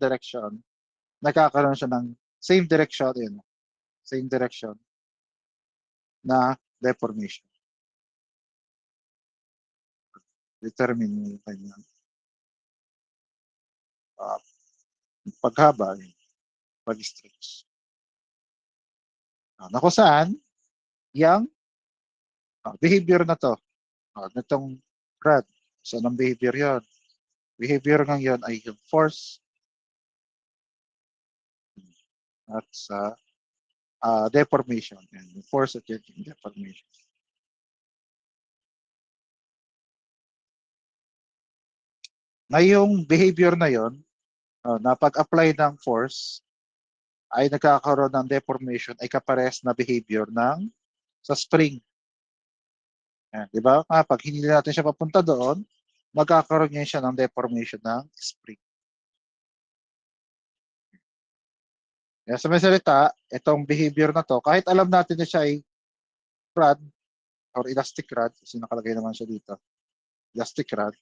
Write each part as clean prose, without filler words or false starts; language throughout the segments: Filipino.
direction, nagkakaroon siya ng same direction, yun, same direction na deformation. Determine yung kanyang paghaba, pag-stretch. Na kung saan, yung behavior na to, nitong rod, so ng behavior yon. Behavior ng yon ay yung force at sa deformation. Yan, yung force at yung deformation. Na yung behavior na yon, na pag-apply ng force, ay nagkakaroon ng deformation ay kapares na behavior ng sa spring. Yan, di ba? Pag hindi natin siya papunta doon, magkakaroon niya siya ng deformation ng spring. Yan, sa may salita, itong behavior na to, kahit alam natin na siya ay rod or elastic rod, kasi nakalagay naman siya dito, elastic rod,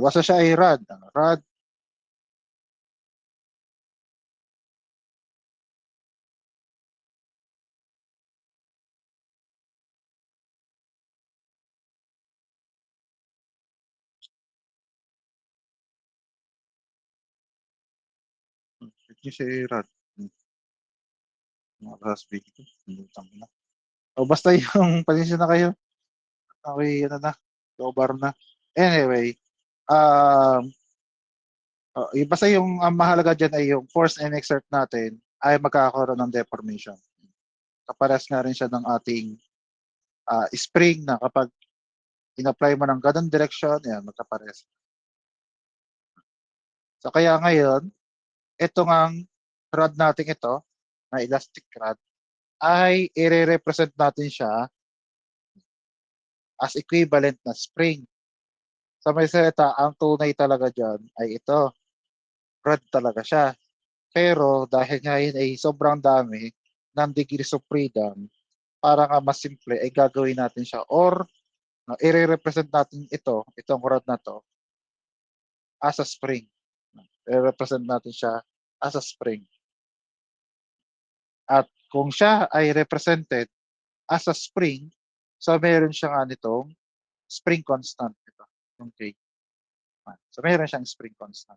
basta siya ay rod, rod Hindi siya ay rod. Mga raspberry ko, na. O basta yung, pasensya na kayo. Okay, ano na, bar na. Anyway, basta yung mahalaga dyan ay yung force and exert natin ay magkakaroon ng deformation. Kapares nga rin siya ng ating spring na kapag in-apply mo ng ganun direction, yan, magkapares. So kaya ngayon, ito ngang rod natin ito, na elastic rod, ay i-represent natin siya as equivalent na spring. Sa may salita, ang tunay talaga dyan ay ito. Rod talaga siya. Pero dahil ngayon ay sobrang dami ng degrees of freedom, para nga mas simple ay gagawin natin siya or i-represent natin itong rod na to as a spring. I-represent natin siya as a spring. At kung siya ay represented as a spring, so meron siya nga nitong spring constant. Ito, yung K. So meron siyang spring constant.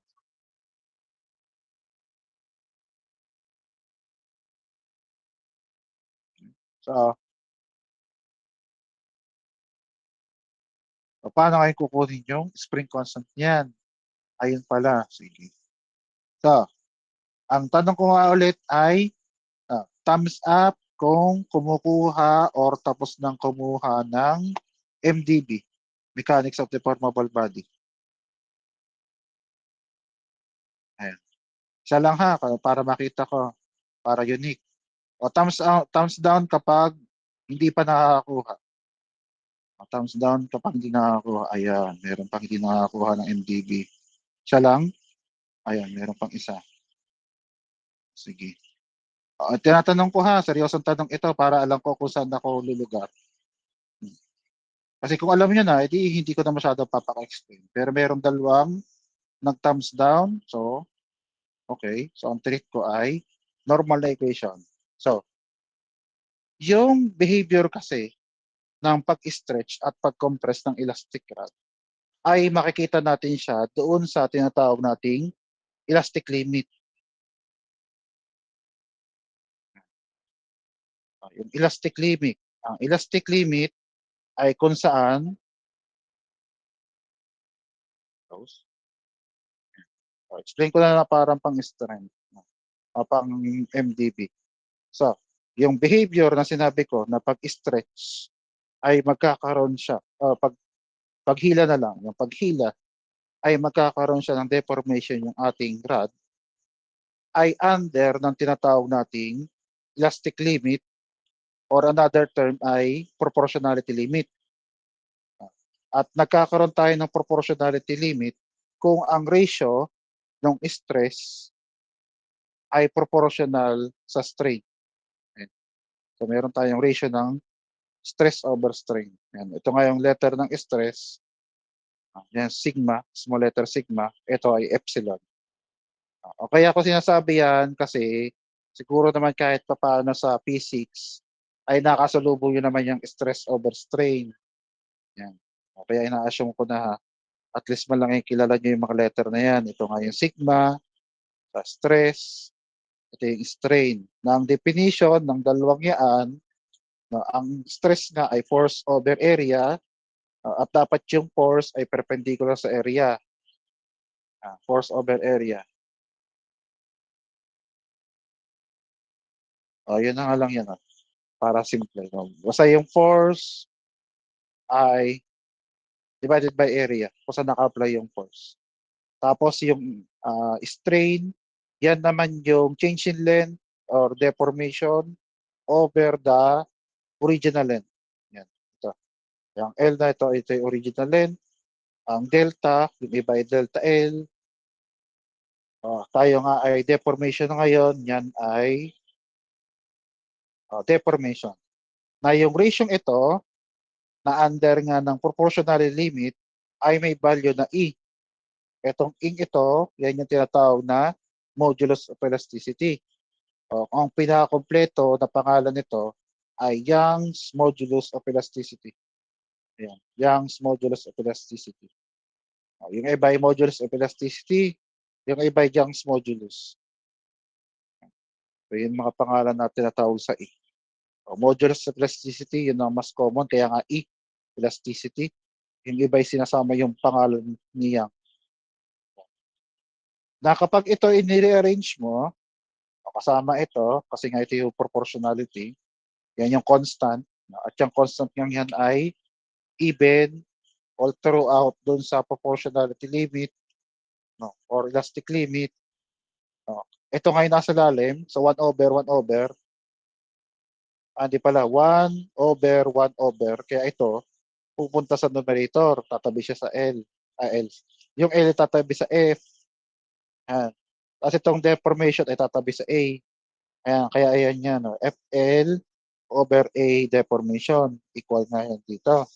So, paano kayo kukunin yung spring constant niyan? Ayun pala. Sige. So, ang tanong ko nga ulit ay thumbs up kung kumukuha or tapos nang kumuha ng MDB, Mechanics of Deformable Body. Ayan. Isa lang ha, para makita ko, para unique. O thumbs down kapag hindi pa nakakakuha. O thumbs down kapag hindi nakakakuha. Ayan, meron pang hindi nakakakuha ng MDB. Siya lang. Ayan, meron pang isa. Sige. Tinatanong ko ha, seryosong tanong ito para alam ko kung saan ako lulugar. Kasi kung alam niyo na, edi hindi ko na masyado papaka-explain. Pero meron dalawang nag-thumbs down. So, okay. So, ang trick ko ay normal na equation. So, yung behavior kasi ng pag-stretch at pag-compress ng elastic rod ay makikita natin siya doon sa tinatawag nating elastic limit. Yung elastic limit. Ang elastic limit ay kung saan explain ko na parang pang-strength, pang MDB. So, yung behavior na sinabi ko na pag-stretch ay magkakaroon siya, paghila na lang, yung paghila ay magkakaroon siya ng deformation yung ating rod ay under ng tinatawag nating elastic limit or another term ay proportionality limit. At nagkakaroon tayo ng proportionality limit kung ang ratio ng stress ay proportional sa strain. So meron tayong ratio ng stress over strain. Yan. Ito nga yung letter ng stress. Yan, sigma, small letter sigma. Ito ay epsilon. O kaya ko sinasabi yan kasi siguro naman kahit papaano sa physics ay nakasalubong yun naman yung stress over strain. Yan. O kaya ina-assume ko na at least man lang kilala nyo yung mga letter na yan. Ito nga yung sigma, sa stress, ito yung strain. Na ang definition ng dalawang yaan, na ang stress nga ay force over area at dapat yung force ay perpendicular sa area. Force over area. Yun na nga lang yan. Para simple. No? Basta yung force ay divided by area kung saan naka-apply yung force. Tapos yung strain, yan naman yung change in length or deformation over the original length. Yan. Ito. Yung L na ito yung original length. Ang delta, yung iba ay delta L. Tayo nga ay deformation na ngayon, yan ay deformation. Na yung ratio ito, na under nga ng proportionality limit, ay may value na E. Itong ing ito, yan yung tinatawag na modulus of elasticity. Ang pinakakompleto na pangalan nito ay Young's modulus of elasticity. Ayan, Young's modulus of elasticity. Yung iba ay modulus of elasticity, yung iba ay Young's modulus. So, yung mga pangalan na tinatawag sa E. Modulus of elasticity, yun ang mas common, kaya nga E, elasticity. Yung iba ay sinasama yung pangalan ni Young. Na kapag ito i-rearrange mo, kasama ito, kasi nga ito yung proportionality, yan yung constant, at yung constant ng yan ay even all throughout dun sa proportionality limit, no, or elastic limit. No. Ito ngayon nasa lalim, so 1 over 1 over, hindi pala, 1 over 1 over, kaya ito, pupunta sa numerator, tatabi siya sa L. L. Yung L tatabi sa F. Yan. Tapos itong deformation ay tatabi sa A. Ayan, kaya ayan yan, no? FL over A deformation. Equal nga yan dito.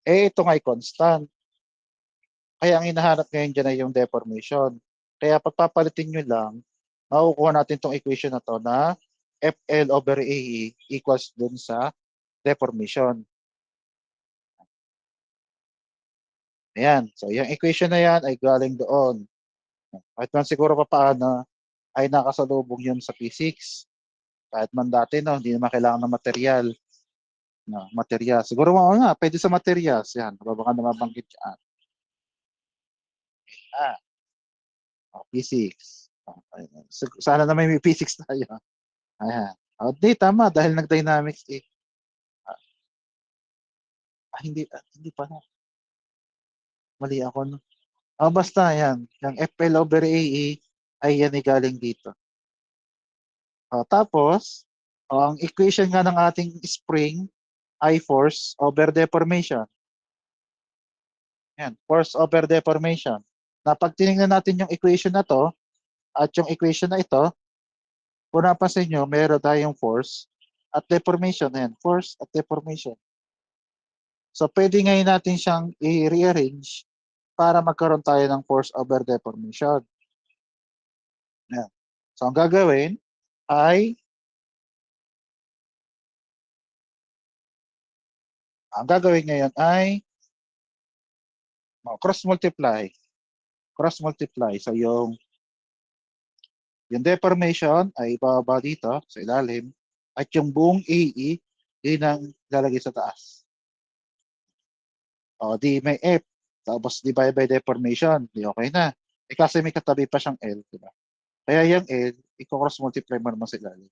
Ito nga ay constant. Kaya ang hinahanap ngayon dyan ay yung deformation. Kaya pagpapalitin nyo lang, makukuha natin itong equation na to na FL over AE equals dun sa deformation. Ayan. So, yung equation na yan ay galing doon. At man siguro pa paano ay nakasalubong yun sa physics. Kahit man dati, no, hindi naman kailangan ng material. No, material. Siguro mga nga, pwede sa materials. Yan, baka na mabanggit yan. Physics. Sana naman may physics tayo. Ayan. Di, tama, dahil nag-dynamics eh. Hindi pa na. Mali ako, no? Basta yan. Yung FL over AE ay yan ay galing dito. Tapos, ang equation nga ng ating spring ay force over deformation. Yan, force over deformation. Na pag tinignan natin yung equation na to at yung equation na ito, kung napansin nyo, meron tayong force at deformation. Yan, force at deformation. So, pwede ngayon natin siyang i-rearrange para magkaroon tayo ng force over deformation. Yan. So, ang gagawin ay ngayon ay cross multiply. Cross multiply. So, yung deformation ay ibaba dito sa ilalim at yung buong AE yun ang lalagay sa taas. Di may F tapos divide by deformation, di okay na. Kasi may katabi pa siyang L, di ba? Kaya yung L, i-cross multiply mo naman sa ilalim.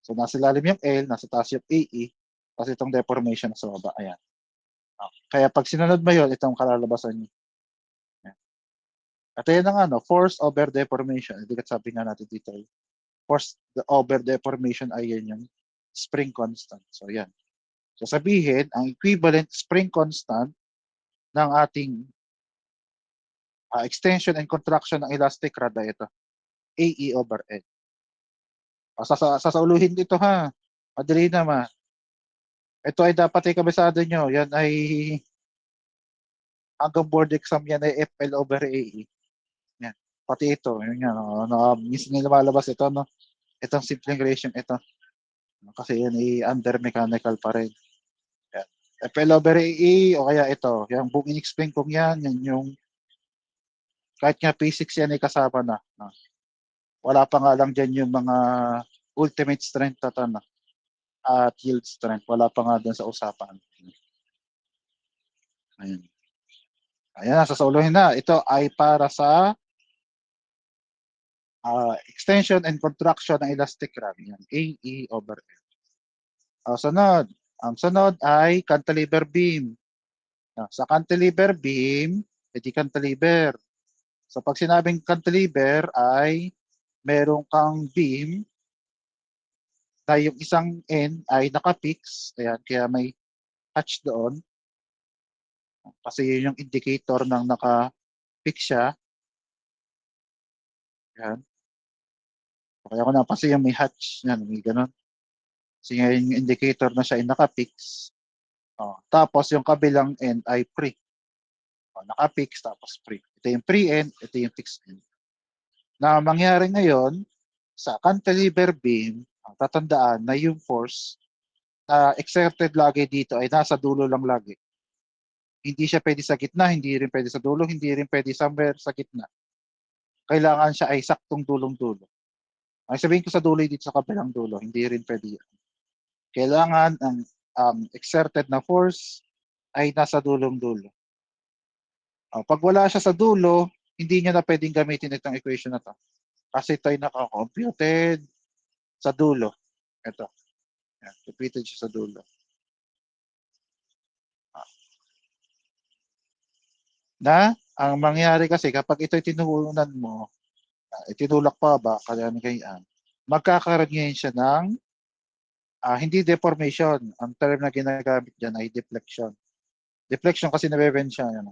So nasa ilalim yung L, nasa taas yung AE, tapos itong deformation sa baba. Ayan. Kaya pag sinunod mo yun, itong kalalabasan niyo. At yan ang force over deformation. Hindi sabi nga natin dito. Force over deformation ay yan yung spring constant. So yan. So sabihin, ang equivalent spring constant ng ating extension and contraction ng elastic rod ay ito. AE over N. Sasauluhin dito ha. Madali naman. Ito ay dapat ay kabisado nyo. Yan ay hanggang board exam yan ay FL over AE. Yan. Pati ito, yun nga, minsan na lumalabas ito, no? Itong simpleng relation, ito. Kasi yan under mechanical pa rin. Yan. FL over AE, o kaya ito, yung buong in-explain kong yan yung kahit nga P6 yan ay kasama na. No? Wala pa nga lang dyan yung mga ultimate strength at yield strength. Wala pa nga dun sa usapan. Ayan. Ayan, sasuluhin na. Ito ay para sa extension and contraction ng elastic rod. Yan, AE over L. Sunod. Ang sunod ay cantilever beam. Sa cantilever beam, edi cantilever. So pag sinabing cantilever ay meron kang beam na yung isang end ay nakapix. Ayan, kaya may hatch doon. Kasi yun yung indicator ng naka-fix siya. Ayan. Kaya ko napansin yung may hatch. Yan, may ganun. Kasi yung indicator na siya ay naka-fix. Tapos yung kabilang end ay pre. Naka-fix tapos pre. Ito yung pre-end, ito yung fixed end. Na mangyari ngayon, sa cantilever beam, tatandaan na yung force na exerted lagi dito ay nasa dulo lang lagi. Hindi siya pwede sa gitna, hindi rin pwede sa dulo, hindi rin pwede somewhere sa gitna. Kailangan siya ay saktong dulong-dulo. Ay sabihin ko sa dulo dito sa kabilang dulo, hindi rin pwede yan. Kailangan ang exerted na force ay nasa dulong-dulo. Pag wala siya sa dulo, hindi niya na pwedeng gamitin itong equation na to. Kasi ito ay naka-computed sa dulo. Ito. Yan, repeated siya sa dulo. Ang mangyari kasi kapag ito'y tinuunan mo, itinulak pa ba, kaya ganyan, magkakaroon ngayon siya ng hindi deformation. Ang term na ginagamit dyan ay deflection. Deflection kasi nabeben siya. Yan.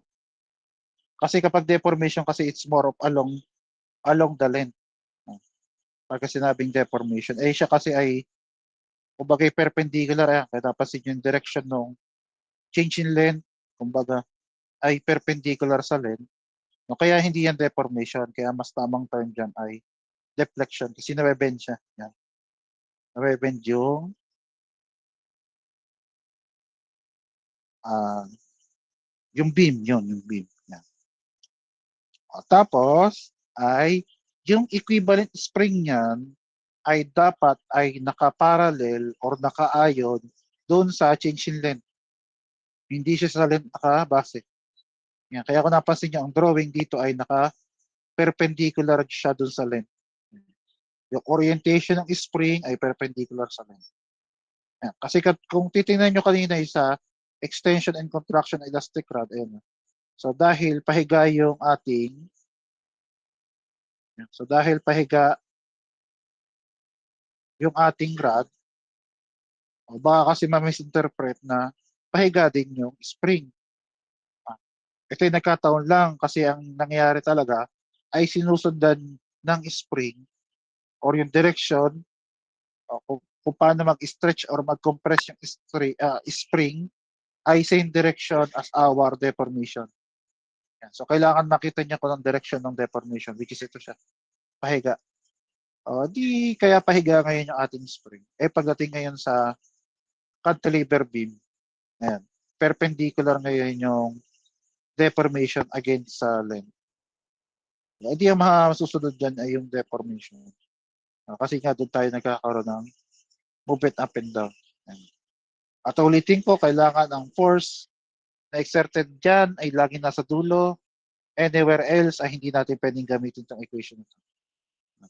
Kasi kapag deformation kasi it's more of along the length. Pagka sinabing deformation, siya kasi ay kumbaga perpendicular. Kaya napansin yung direction ng change in length, kumbaga ay perpendicular sa length. No, kaya hindi yan deformation. Kaya mas tamang term dyan ay deflection. Kasi nabeben siya. Yan. Nabeben yung beam, yung beam. Yan. Tapos, ay yung equivalent spring niyan ay dapat ay nakaparallel or nakaayon doon sa change in length. Hindi siya sa length nakabase. Yan. Kaya kung napansin niyo, ang drawing dito ay naka-perpendicular siya doon sa length. Yung orientation ng spring ay perpendicular sa length. Yan. Kasi kung titingnan nyo kanina sa extension and contraction elastic rod, ayan. So dahil pahiga yung ating rod, baka kasi ma-misinterpret na pahiga din yung spring. Ito yung nagkataon lang kasi ang nangyayari talaga ay sinusundan ng spring or yung direction kung paano mag-stretch or mag-compress yung spring ay same direction as our deformation. Yan. So kailangan makita niya kung ang direction ng deformation, which is ito siya, pahiga. Di kaya pahiga ngayon yung ating spring. Pagdating ngayon sa cantilever beam, ayan, perpendicular ngayon yung deformation against sa length. Hindi ang masusunod dyan ay yung deformation. Kasi nga doon tayo nagkakaroon ng movement up and down. Ayan. At ulitin ko, kailangan ang force na exerted dyan ay lagi nasa dulo. Anywhere else ay hindi natin pwedeng gamitin itong equation ito.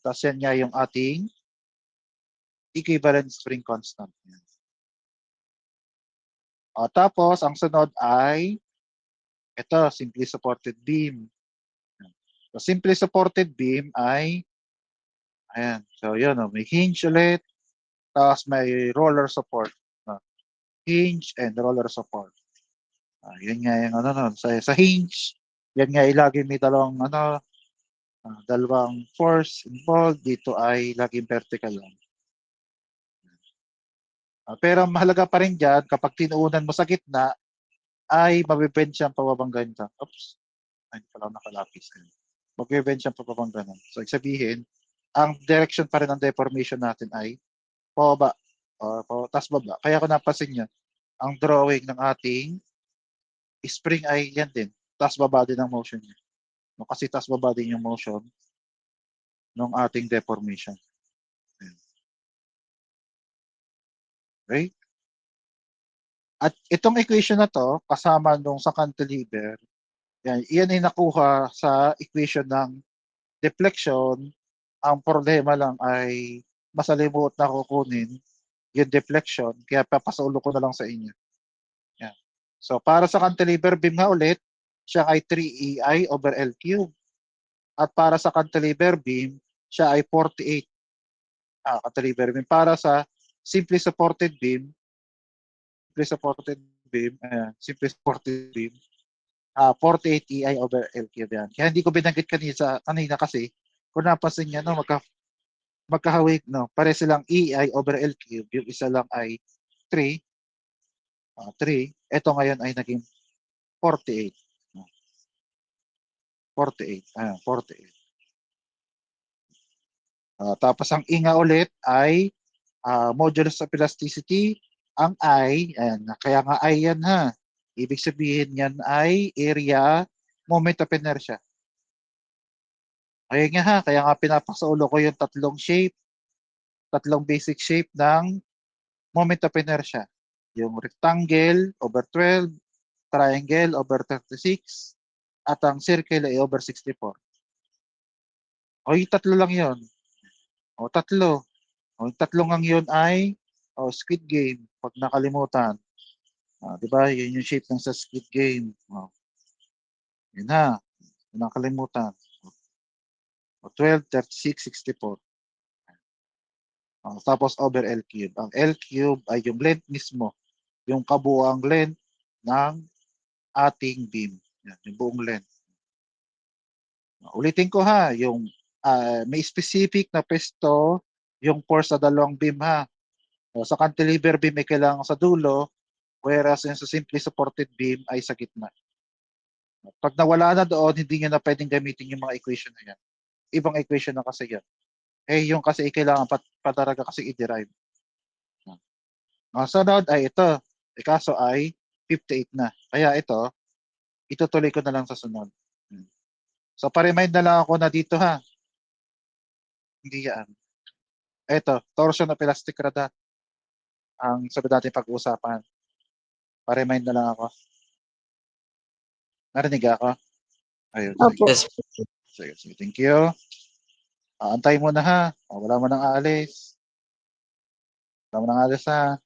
Tapos yan nga yung ating equivalent spring constant. Tapos, ang sunod ay ito, simply supported beam. So, simply supported beam ay ayan. So, yun. May hinge ulit. Tapos may roller support. Hinge and roller support. Yun nga yung sa hinge, yan nga ilagay may dalawang force involved. Dito ay laging vertical lang. Pero mahalaga pa rin dyan, kapag tinuunan mo sa gitna, ay mabibend siyang pababang ganito. Oops. Ay, hindi pala nakalapis. Mag-bend siya papabang ganun. So, ibig sabihin, ang direction pa rin ng deformation natin ay pababa. Tas baba. Kaya kung napansin nyo, ang drawing ng ating spring ay yan din. Tas baba din ang motion niya. No, kasi tas baba din yung motion ng ating deformation. Okay? At itong equation na to, kasama nung sa cantilever, yan ay nakuha sa equation ng deflection. Ang problema lang ay masalimuot na kukunin yung deflection, kaya papasulo ko na lang sa inyo. Yan. So, para sa cantilever beam nga ulit, siya ay 3EI over L cube. At para sa cantilever beam, siya ay 48. Cantilever beam. Para sa simply supported beam, simply supported beam, 48 EI over L cube yan. Kaya hindi ko binanggit kanina kasi kung napansin niya, no, magkahawig, no, pare silang EI over L cube. Yung isa lang ay 3. 3. Ito ngayon ay naging 48. 48. 48. Tapos ang inga ulit ay modulus of elasticity. Ang I, ayan, kaya nga I yan ha. Ibig sabihin yan ay area moment of inertia. Ayun nga ha, kaya nga pinapasaulo ko yung tatlong basic shape ng moment of inertia. Yung rectangle over 12, triangle over 36, at ang circle ay over 64. O yung tatlo lang yun. O tatlo. O yung tatlong ang yun ay Squid Game, pag nakalimutan. Di ba? Yun yung shape ng sa Squid Game. Yun na. Yun nakalimutan. 12, 36, 64. Tapos over L cube. Ang L cube ay yung length mismo. Yung kabuuang length ng ating beam. Yan, yung buong length. Ulitin ko ha, yung may specific na pesto yung force sa dalawang beam ha. Sa cantilever beam ay kailangan sa dulo, whereas yung sa simply supported beam ay sa gitna. Pag nawala na doon, hindi nyo na pwedeng gamitin yung mga equation na yan. Ibang equation na kasi yan. Yung kasi kailangan pataraga kasi i-derive. Ang sunod ay ito. Kaso ay 58 na. Kaya ito, itutuloy ko na lang sa sunod. So, pa-remind na lang ako na dito ha. Hindi yan. Ito, torsion of elastic rod ang sabi natin pag-uusapan. Pa-remind na lang ako. Narinig ako? Ayun. Opo. Sige. Thank you. Antay mo na ha. Wala mo nang aalis. Wala mo nang aalis ha.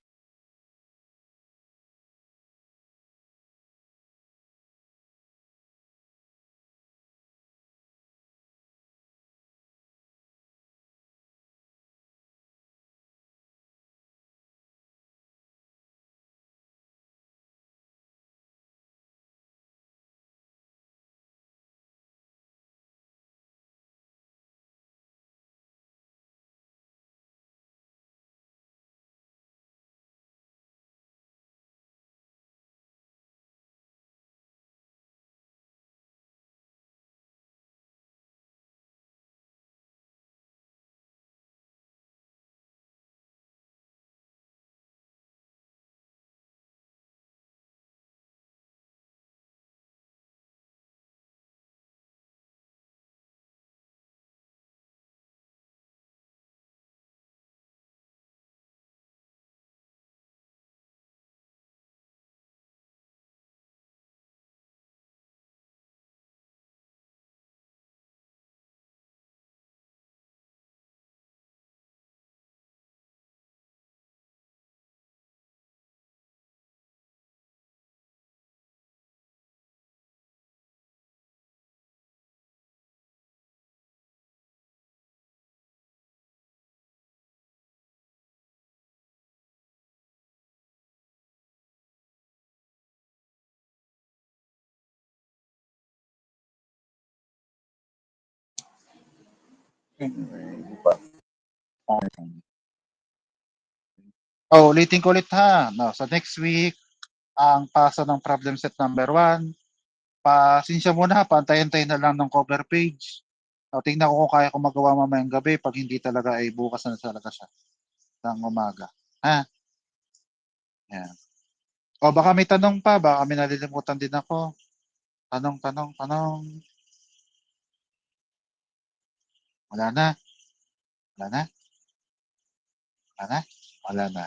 Ulitin ko ulit ha. No, sa next week, ang pasa ng problem set number 1, Pasensya muna, pantay-antay na lang ng cover page. Tingnan ko kung kaya ko magawa mamayang gabi. Pag hindi talaga ay bukas na talaga siya ng umaga. Ha? Yan. O baka may tanong pa, baka may nalilimutan din ako. Tanong, tanong, tanong. Wala na. Wala na. Wala na. Wala na.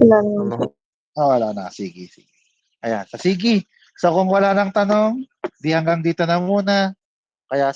Wala naman po. Wala na. Sige, sige. Ayan. Sige. So kung wala nang tanong, di hanggang dito na muna. Kaya